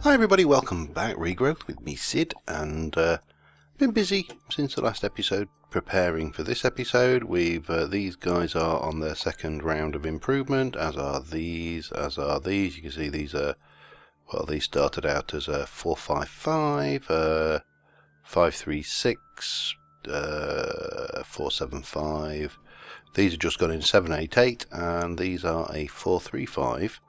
Hi everybody, welcome back. Regrowth with me, Sid, and been busy since the last episode preparing for this episode. These guys are on their second round of improvement, as are these. You can see these are, well, these started out as a 455, 536, 475. These have just gone in 788, and these are a 435.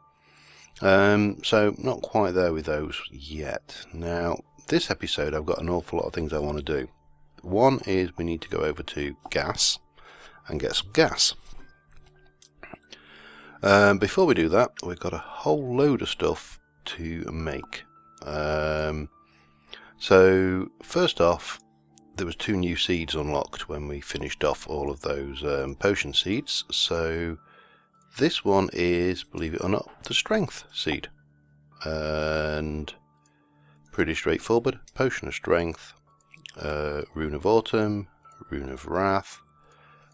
So not quite there with those yet. Now, this episode I've got an awful lot of things I want to do. One is we need to go over to gas and get some gas. Before we do that, we've got a whole load of stuff to make. So first off, there was 2 new seeds unlocked when we finished off all of those potion seeds. So this one is, believe it or not, the strength seed, and pretty straightforward. Potion of strength, rune of autumn, rune of wrath,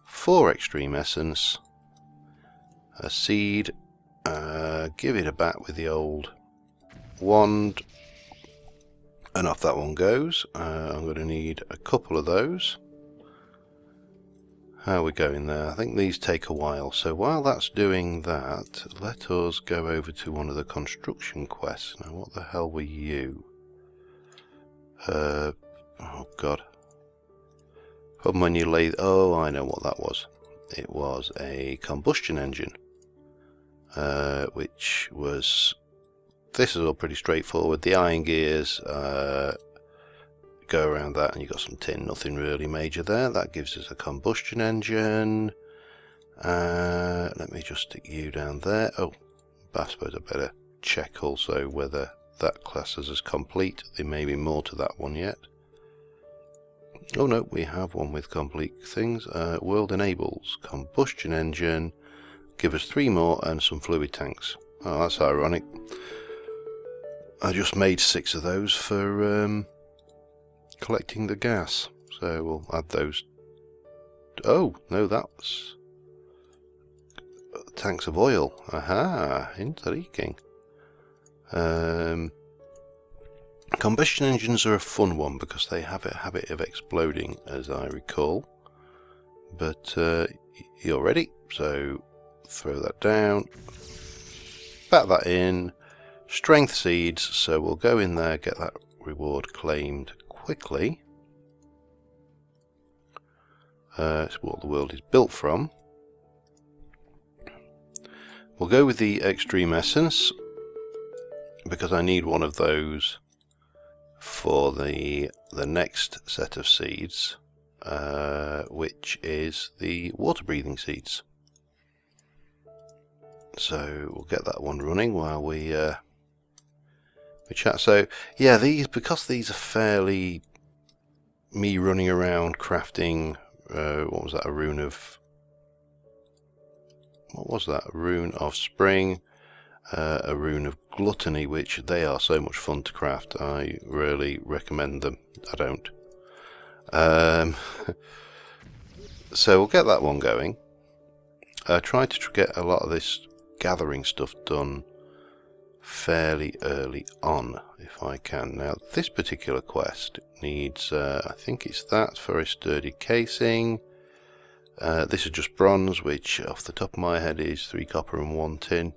4 extreme essence, a seed, give it a bat with the old wand, and off that one goes. I'm going to need a couple of those. How are we going there? I think these take a while, so while that's doing that, let us go over to one of the construction quests. Now, what the hell were you? Oh god. Problem when you lay... Oh, I know what that was. It was a combustion engine, which was... This is all pretty straightforward. The iron gears go around that, and you've got some tin, nothing really major there. That gives us a combustion engine. Let me just stick you down there. Oh, I suppose I better check also whether that classes as complete. There may be more to that one yet. Oh no, we have one with complete things. World enables, combustion engine, give us 3 more and some fluid tanks. Oh, that's ironic. I just made 6 of those for collecting the gas, so we'll add those. Oh no, that's tanks of oil. Aha, intriguing. Combustion engines are a fun one because they have a habit of exploding, as I recall. But you're ready, so throw that down, bat that in. Strength seeds, so we'll go in there, get that reward claimed quickly. It's what the world is built from. We'll go with the extreme essence because I need one of those for the next set of seeds, which is the water breathing seeds. So we'll get that one running while we chat. So yeah, because these are fairly me running around crafting. What was that? A rune of... What was that? A rune of spring, a rune of gluttony, which they are so much fun to craft. I really recommend them. I don't. So we'll get that one going. Try to get a lot of this gathering stuff done fairly early on if I can. Now this particular quest needs, I think it's that for a sturdy casing. This is just bronze, which off the top of my head is 3 copper and 1 tin.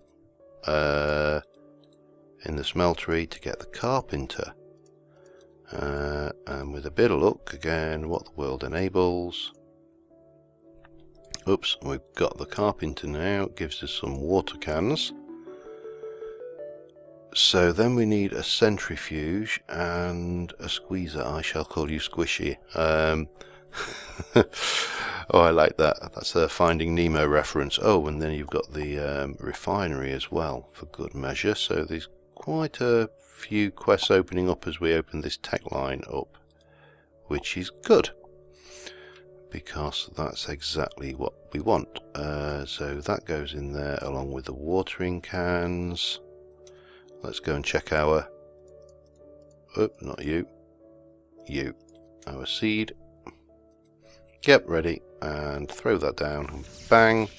In the smeltery to get the carpenter, and with a bit of luck, again, what the world enables. Oops, we've got the carpenter now. It gives us some water cans. So then we need a centrifuge and a squeezer. I shall call you Squishy. Oh, I like that. That's a Finding Nemo reference. Oh, and then you've got the refinery as well, for good measure. So there's quite a few quests opening up as we open this tech line up, which is good, because that's exactly what we want. So that goes in there along with the watering cans. Let's go and check our... Oh, not you. You. Our seed. Yep, ready. And throw that down. Bang.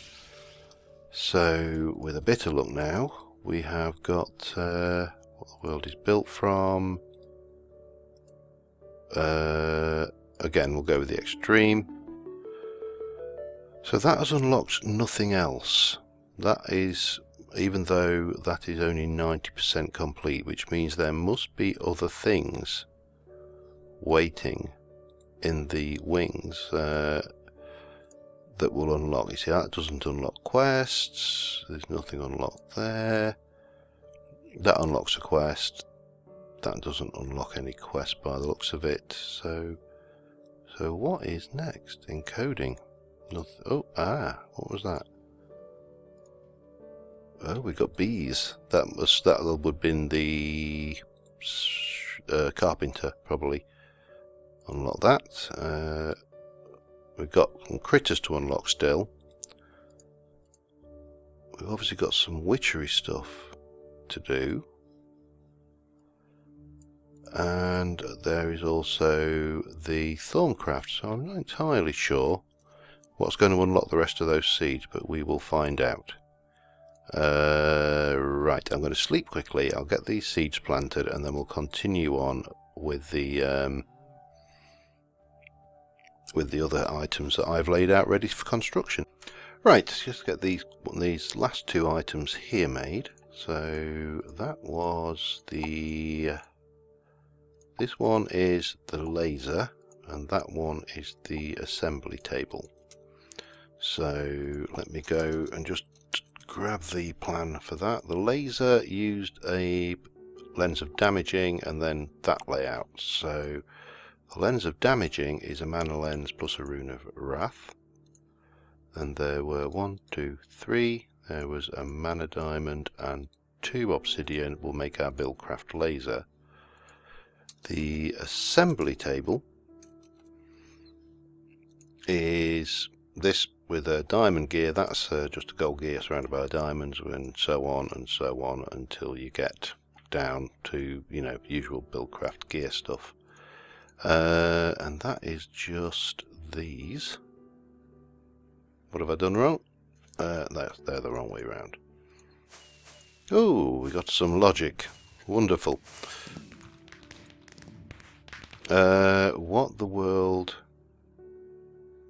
So with a bit of luck now, we have got what the world is built from. Again, we'll go with the extreme. So that has unlocked nothing else. That is, even though that is only 90% complete, which means there must be other things waiting in the wings that will unlock. You see, that doesn't unlock quests. There's nothing unlocked there. That unlocks a quest. That doesn't unlock any quest by the looks of it. So what is next? Encoding. Nothing. Oh, what was that? Oh, we got bees. That would have been the carpenter, probably. Unlock that. We've got some critters to unlock still. We've obviously got some witchery stuff to do. And there is also the Thorncraft, so I'm not entirely sure what's going to unlock the rest of those seeds, but we will find out. Right, I'm going to sleep quickly. I'll get these seeds planted, and then we'll continue on with the other items that I've laid out ready for construction. Right, let's just get these last two items here made. So that was the... This one is the laser, and that one is the assembly table. So let me go and just grab the plan for that. The laser used a lens of damaging and then that layout. So the lens of damaging is a mana lens plus a rune of wrath. And there were 1, 2, 3. There was a mana diamond and 2 obsidian will make our Buildcraft laser. The assembly table is this with a diamond gear. That's just a gold gear surrounded by diamonds, and so on until you get down to, you know, usual Buildcraft gear stuff. And that is just these. What have I done wrong? They're the wrong way around. Oh, we got some logic. Wonderful. What the world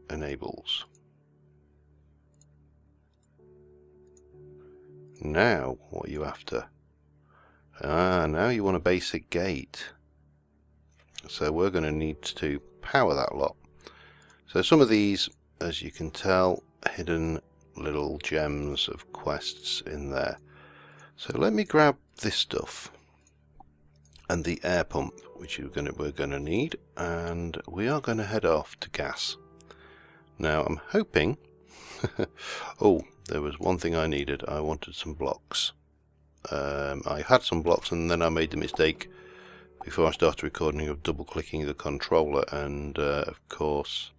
enables. Now, what are you after? Now you want a basic gate. So we're going to need to power that lot. So some of these, as you can tell, hidden little gems of quests in there. So let me grab this stuff and the air pump, which we're going to need, and we are going to head off to gas. Now I'm hoping oh, there was one thing I needed. I wanted some blocks. I had some blocks and then I made the mistake before I started recording of double clicking the controller, and of course,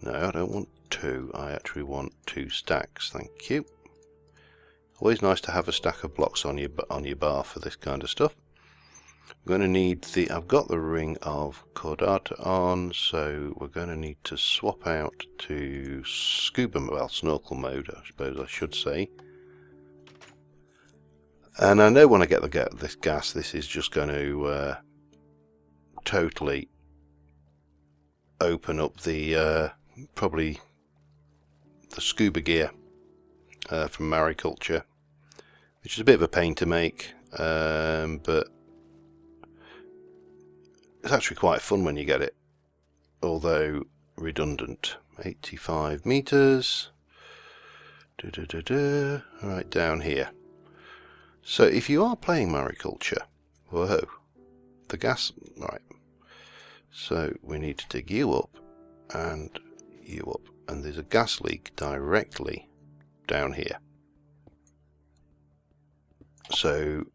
no, I don't want 2. I actually want 2 stacks. Thank you. Always nice to have a stack of blocks on your bar for this kind of stuff. I'm going to need the... I've got the ring of Cordata on, so we're going to need to swap out to snorkel mode, I suppose I should say. And I know when I get this gas, this is just going to totally open up the probably the scuba gear from mariculture, which is a bit of a pain to make, but it's actually quite fun when you get it, although redundant. 85 meters, right down here. So if you are playing mariculture, whoa, the gas, right, so we need to dig you up and you up, and there's a gas leak directly down here. So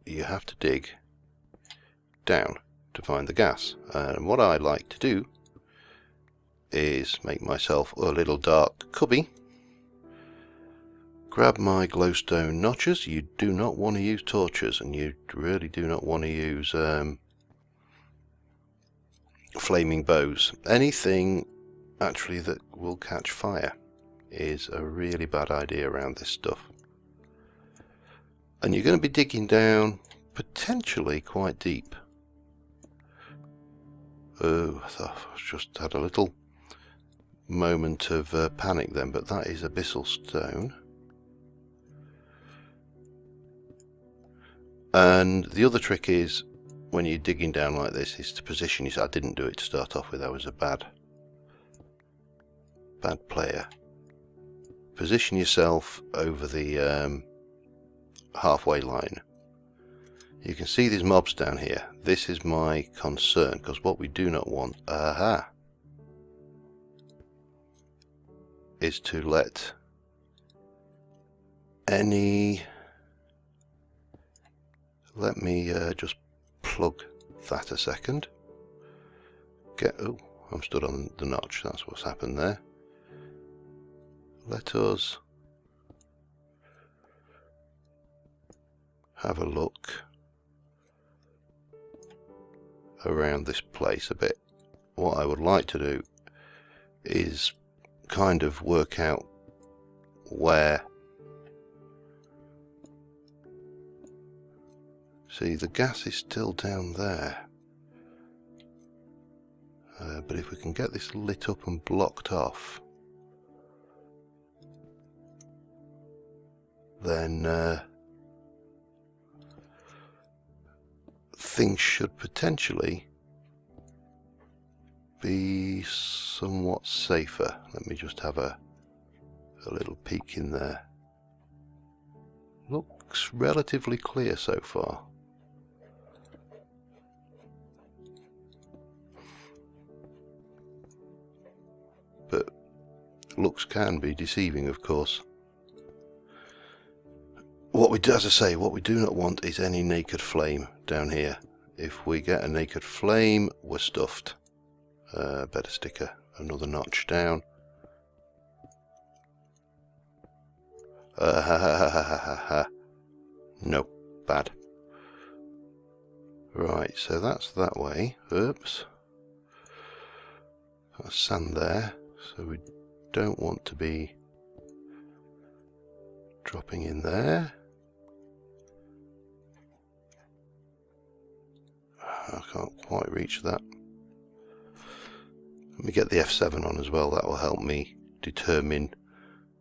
you have to dig down to find the gas, and what I like to do is make myself a little dark cubby, grab my glowstone notches. You do not want to use torches, and you really do not want to use flaming bows. Anything actually that will catch fire is a really bad idea around this stuff. And you're going to be digging down potentially quite deep. Oh, I thought I just had a little moment of panic then, but that is abyssal stone. And the other trick is, when you're digging down like this, is to position yourself. I didn't do it to start off with, I was a bad player. Position yourself over the halfway line. You can see these mobs down here. This is my concern, because what we do not want, is to let any... Let me just plug that a second. Oh, I'm stood on the notch, that's what's happened there. Let us have a look around this place a bit. What I would like to do is kind of work out where... See, the gas is still down there. But if we can get this lit up and blocked off, then things should potentially be somewhat safer. Let me just have a little peek in there. Looks relatively clear so far. But looks can be deceiving, of course. What we do, as I say, what we do not want is any naked flame down here. If we get a naked flame, we're stuffed. Better stick another notch down. No, bad. Right, so that's that way. Oops. That's sand there, so we don't want to be dropping in there. I can't quite reach that. Let me get the F7 on as well, that will help me determine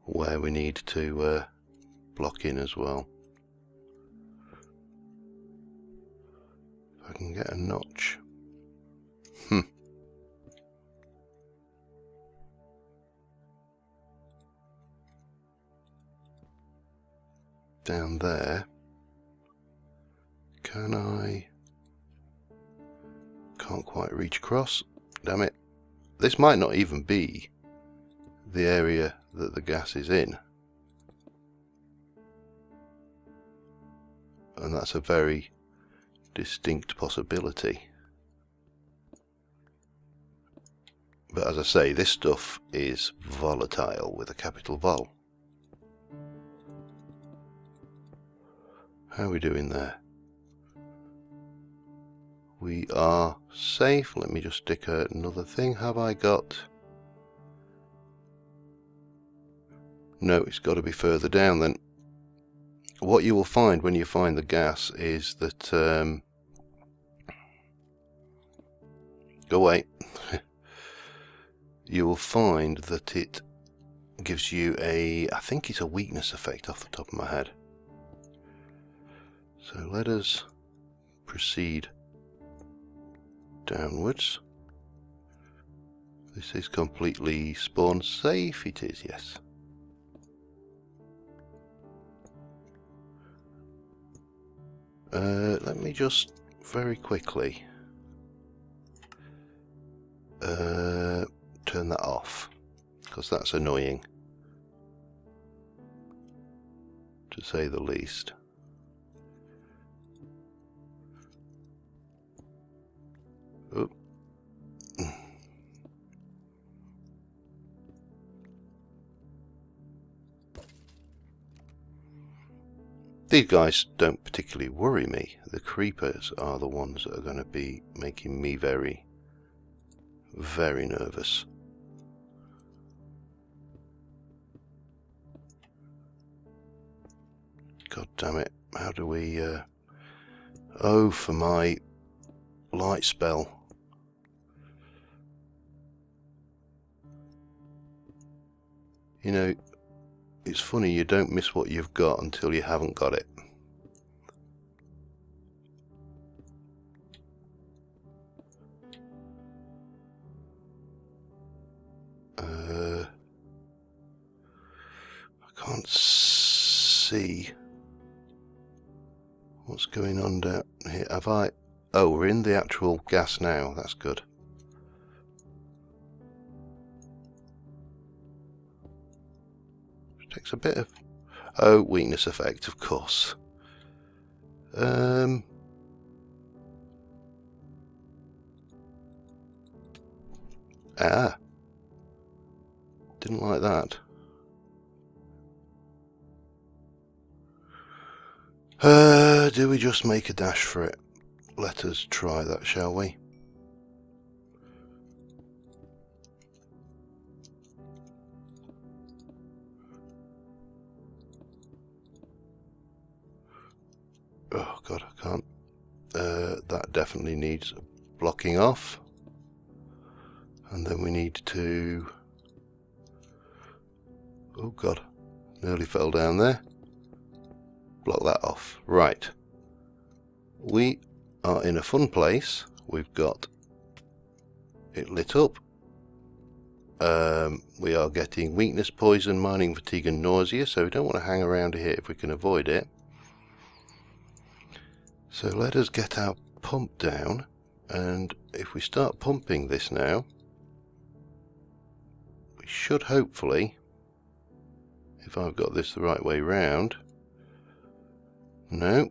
where we need to block in as well. If I can get a notch. Down there. Can I? Can't quite reach across. Damn it. This might not even be the area that the gas is in. And that's a very distinct possibility. But as I say, this stuff is volatile with a capital Vol. How are we doing there? We are safe. Let me just stick another thing. Have I got... No, it's got to be further down then. What you will find when you find the gas is that... Go away. You will find that it gives you a... I think it's a weakness effect off the top of my head. So let us proceed downwards. This is completely spawn safe. It is, yes. Let me just very quickly turn that off, because that's annoying, to say the least. Oh. These guys don't particularly worry me. The creepers are the ones that are going to be making me very, very nervous. God damn it. How do we... Oh, for my light spell. You know, it's funny, you don't miss what you've got until you haven't got it. I can't see what's going on down here. Have I... Oh, we're in the actual gas now. That's good. It takes a bit of... Oh, weakness effect, of course. Ah. Didn't like that. Do we just make a dash for it? Let us try that, shall we? Oh god, I can't. That definitely needs blocking off. And then we need to... Oh god, nearly fell down there. Block that off. Right. We are in a fun place. We've got it lit up. We are getting weakness, poison, mining, fatigue and nausea, so we don't want to hang around here if we can avoid it. So let us get our pump down, and if we start pumping this now, we should hopefully, if I've got this the right way round, no,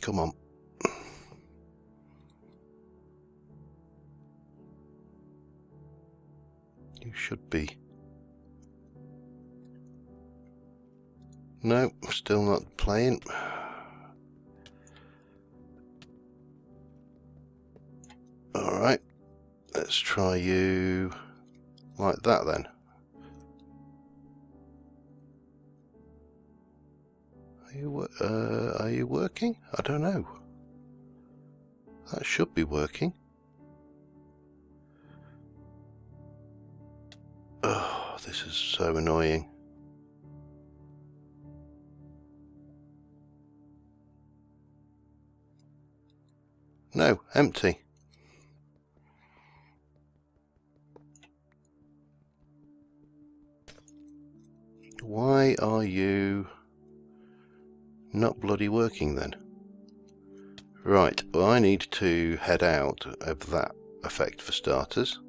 come on, you should be. No, still not playing. Alright, let's try you like that then. Are you working? I don't know. That should be working. Oh, this is so annoying. No, empty. Why are you not bloody working then? Right, well I need to head out of that effect for starters.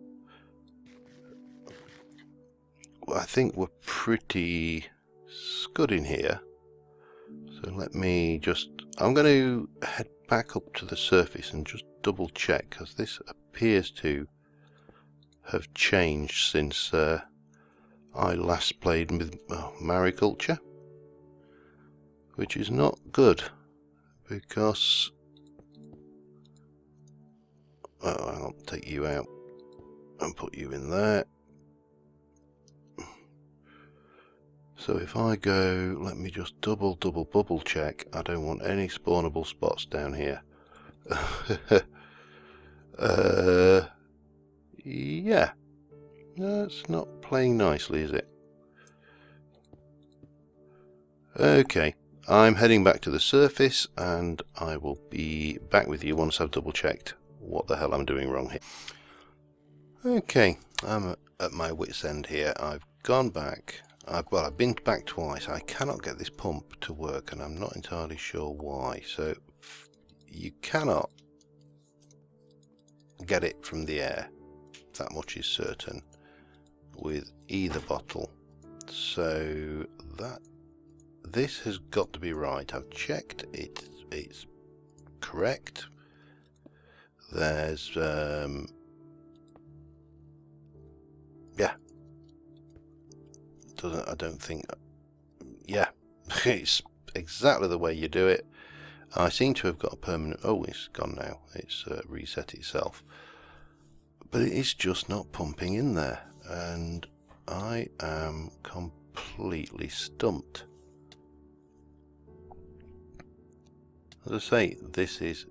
Well, I think we're pretty good in here. So let me just... I'm going to head back up to the surface and just double check, because this appears to have changed since I last played with mariculture, which is not good, because I'll take you out and put you in there. So if I go, let me just double bubble check. I don't want any spawnable spots down here. Yeah, that's not playing nicely, is it? Okay, I'm heading back to the surface, and I will be back with you once I've double checked what the hell I'm doing wrong here. Okay, I'm at my wit's end here. I've gone back. Well, I've been back twice. I cannot get this pump to work, and I'm not entirely sure why. So you cannot get it from the air. That much is certain with either bottle. So this has got to be right. I've checked it. It's correct. There's yeah. I don't think, yeah, it's exactly the way you do it. I seem to have got a permanent... Oh, it's gone now. It's reset itself. But it is just not pumping in there. And I am completely stumped. As I say, this is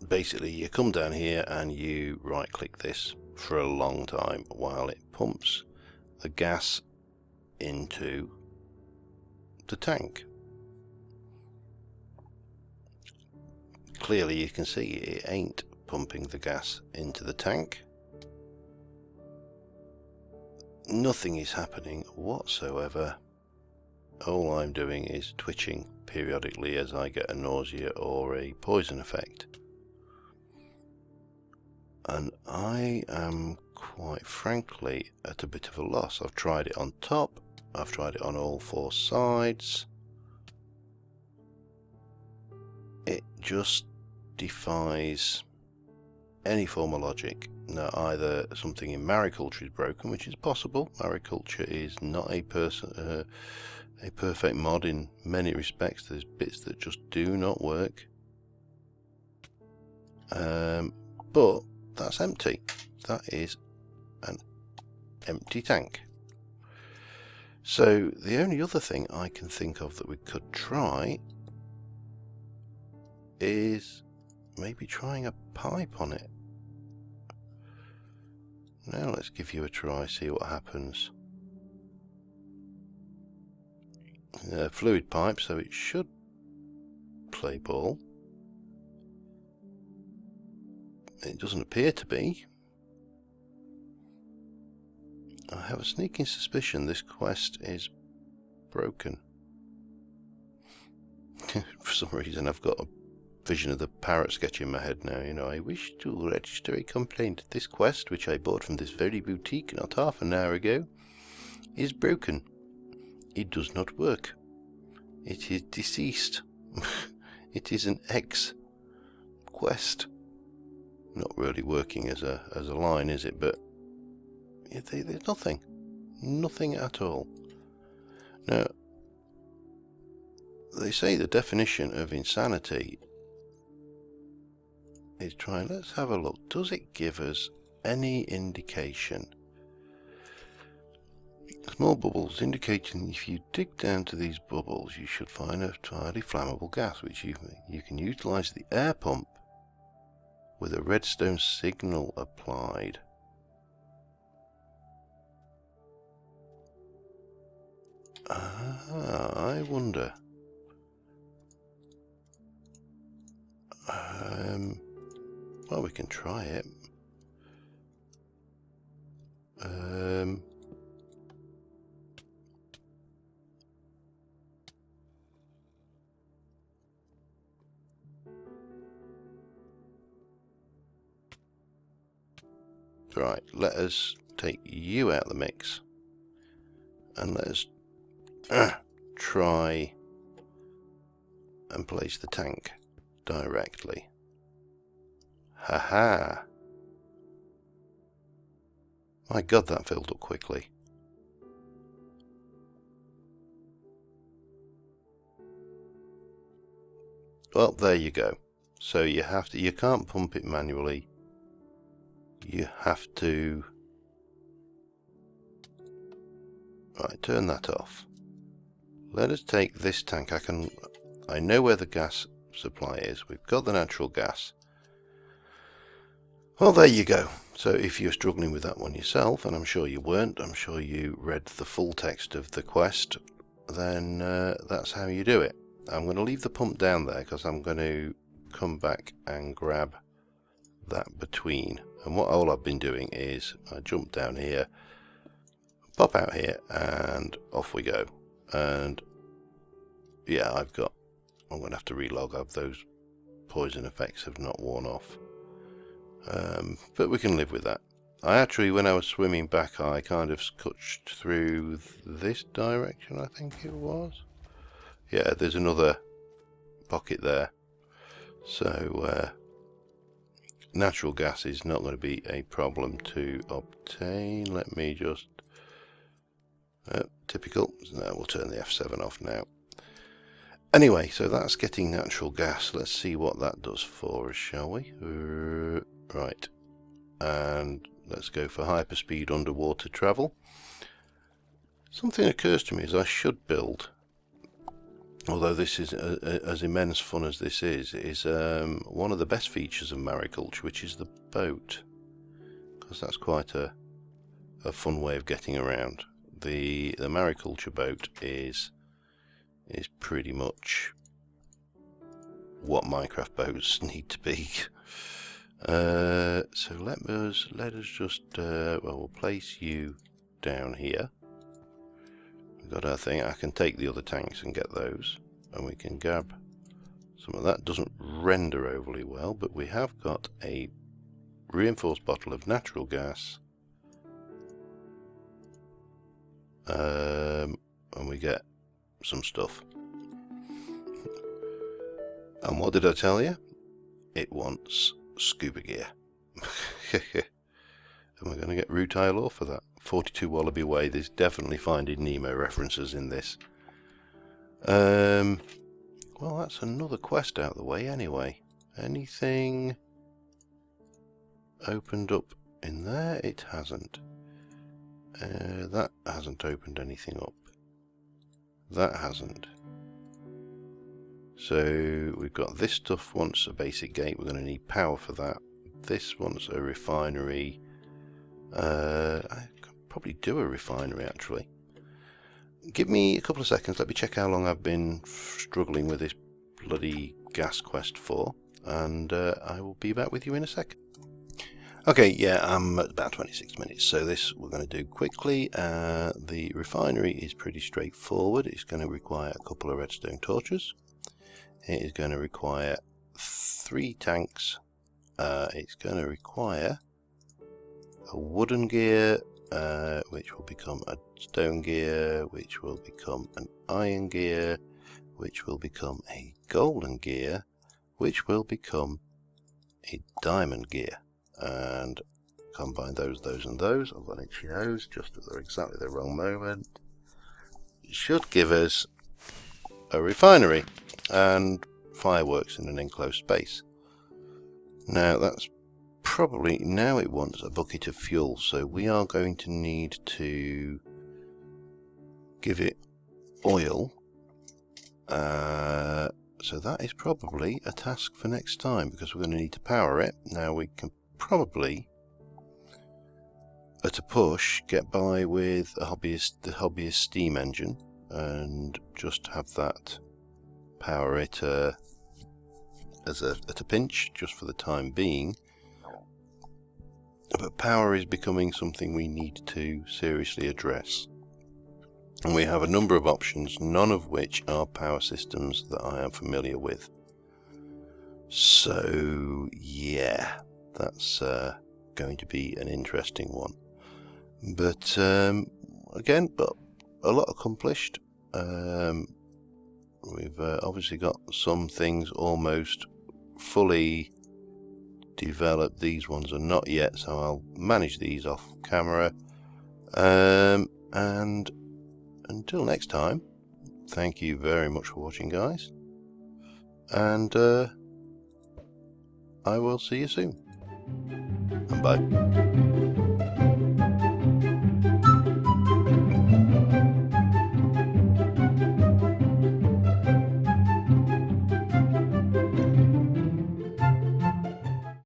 basically, you come down here and you right click this for a long time while it pumps the gas into the tank. Clearly you can see it ain't pumping the gas into the tank. Nothing is happening whatsoever. All I'm doing is twitching periodically as I get a nausea or a poison effect. And I am quite frankly at a bit of a loss. I've tried it on top, I've tried it on all four sides. It just defies any form of logic. Now, either something in mariculture is broken, which is possible. Mariculture is not a perfect mod in many respects. There's bits that just do not work. But that's empty. That is an empty tank. So the only other thing I can think of that we could try is maybe trying a pipe on it. Now let's give you a try, see what happens. Fluid pipe, so it should play ball. It doesn't appear to be. I have a sneaking suspicion this quest is broken. For some reason I've got a vision of the parrot sketch in my head now. You know, I wish to register a complaint. This quest, which I bought from this very boutique not half an hour ago, is broken. It does not work. It is deceased. It is an ex-quest. Not really working as a line, is it? But there's nothing at all. Now, they say the definition of insanity is trying. Let's have a look. Does it give us any indication? Small bubbles indicating if you dig down to these bubbles, you should find a highly flammable gas, which you can utilize the air pump with a redstone signal applied. I wonder. Well, we can try it. Right, let us take you out of the mix and let us try and place the tank directly. Haha! My God, that filled up quickly. Well, there you go. So you can't pump it manually. You have to turn that off. Let us take this tank. I know where the gas supply is. We've got the natural gas. Well, there you go. So if you're struggling with that one yourself, and I'm sure you weren't, I'm sure you read the full text of the quest, then that's how you do it. I'm going to leave the pump down there because I'm going to come back and grab that between. And what I've been doing is I jump down here, pop out here, and off we go. And yeah, I'm going to have to relog up. Those poison effects have not worn off. But we can live with that. I actually, when I was swimming back, I kind of scutched through this direction, I think it was. Yeah, there's another pocket there. So natural gas is not going to be a problem to obtain. Let me just typical. No, we'll turn the F7 off now. Anyway, so that's getting natural gas. Let's see what that does for us, shall we? Right, and let's go for hyperspeed underwater travel. Something occurs to me is I should build, although this is as immense fun as this is one of the best features of mariculture, which is the boat, because that's quite a fun way of getting around. The mariculture boat is pretty much what Minecraft boats need to be. So let us just well, we'll place you down here. We've got our thing. I can take the other tanks and get those, and we can grab some of that. Doesn't render overly well, but we have got a reinforced bottle of natural gas, and we get some stuff. And what did I tell you? It wants scuba gear. And we're going to get rutile ore for that. 42 Wallaby Way. There's definitely Finding Nemo references in this. Well, that's another quest out of the way anyway. Anything opened up in there? It hasn't. That hasn't opened anything up. That hasn't. So we've got this stuff wants a basic gate. We're going to need power for that. This wants a refinery. I could probably do a refinery actually. Give me a couple of seconds. Let me check how long I've been struggling with this bloody gas quest for, and I will be back with you in a second. Okay, yeah, I'm at about 26 minutes, so this we're going to do quickly. The refinery is pretty straightforward. It's going to require a couple of redstone torches. It is going to require 3 tanks. It's going to require a wooden gear, which will become a stone gear, which will become an iron gear, which will become a golden gear, which will become a diamond gear. And combine those, and those. I've got an itchy nose just at exactly the wrong moment. It should give us a refinery and fireworks in an enclosed space. Now that's probably, now it wants a bucket of fuel, so we are going to need to give it oil. So that is probably a task for next time, because we're going to need to power it. Now we can probably, at a push, get by with the hobbyist steam engine and just have that power it at a pinch, just for the time being. But power is becoming something we need to seriously address, and we have a number of options, none of which are power systems that I am familiar with. So yeah, that's going to be an interesting one. But again, but a lot accomplished. We've obviously got some things almost fully developed. These ones are not yet, so I'll manage these off camera. And until next time, thank you very much for watching, guys, and I will see you soon, and bye.